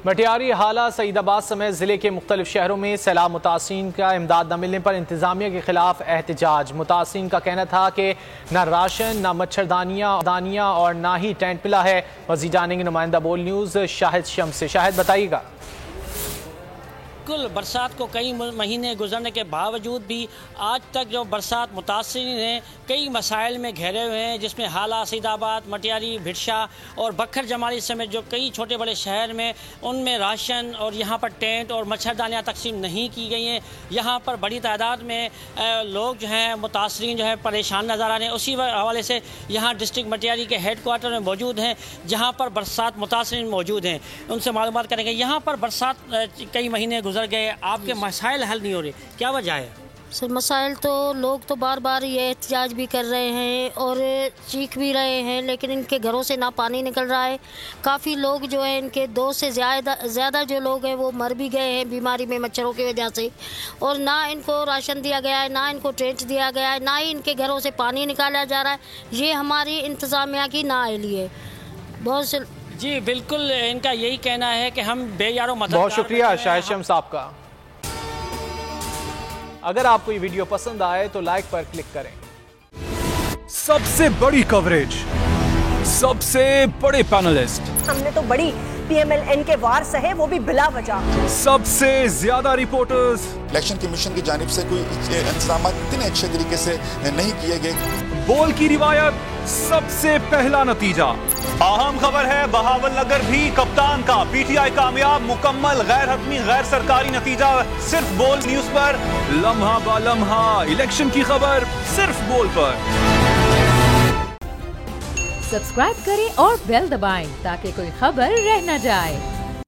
मटियारी, हाला, सईदाबाद समेत जिले के मुख्तलिफ शहरों में सैलाब मुतासिरीन का इमदाद न मिलने पर इंतजामिया के खिलाफ एहतजाज। मुतासिरीन का कहना था कि न राशन, न मच्छरदानियाँ और न ही टेंट मिला है। मज़ीद जानेंगे नुमाइंदा बोल न्यूज़ शाहिद शम्स से। शाहिद, बताइएगा। बिल्कुल, बरसात को कई महीने गुजरने के बावजूद भी आज तक जो बरसात मुतासिरीन हैं कई मसाइल में घेरे हुए हैं, जिसमें हाला, सईदाबाद, मटियारी, भिटशा और बखर जमाली समेत जो कई छोटे बड़े शहर में उनमें राशन और यहाँ पर टेंट और मच्छरदानियाँ तकसीम नहीं की गई हैं। यहाँ पर बड़ी तादाद में लोग जो हैं मुतासिरीन जो है परेशान नज़र आ रहे हैं। उसी हवाले से यहाँ डिस्ट्रिक्ट मटियारी के हेड क्वार्टर में मौजूद हैं, जहाँ पर बरसात मुतासिरीन मौजूद हैं। उनसे मालूमात करेंगे। यहाँ पर बरसात कई महीने गुजर गए, आपके मसाइल हल नहीं हो रहे, क्या वजह है? सर, मसाइल तो लोग तो बार बार ये एहतजाज भी कर रहे हैं और चीख भी रहे हैं, लेकिन इनके घरों से ना पानी निकल रहा है। काफ़ी लोग जो है इनके 2 से ज़्यादा जो लोग हैं वो मर भी गए हैं बीमारी में, मच्छरों की वजह से। और ना इनको राशन दिया गया है, ना इनको टेंट दिया गया है, ना ही इनके घरों से पानी निकाला जा रहा है। ये हमारी इंतज़ामिया की नाअहली है। बहुत से जी बिल्कुल, इनका यही कहना है कि हम बेयारो मदद। बहुत शुक्रिया शाहिद शम्स आपका। अगर आपको ये वीडियो पसंद आए तो लाइक पर क्लिक करें। सबसे बड़ी कवरेज, सबसे बड़े पैनलिस्ट, हमने तो बड़ी PMLN के वार सहे, वो भी बिला वजह। सबसे ज्यादा रिपोर्टर्स। इलेक्शन कमीशन की जानिब से कोई इंतजाम इतने अच्छे तरीके से नहीं किए गए। बोल की रिवायत, सबसे पहला नतीजा। अहम खबर है, बहावल नगर भी कप्तान का PTI कामयाब, मुकम्मल गैर हतमी गैर सरकारी नतीजा सिर्फ बोल न्यूज पर। लम्हा बा लम्हा इलेक्शन की खबर सिर्फ बोल पर। सब्सक्राइब करें और बेल दबाएं ताकि कोई खबर रह न जाए।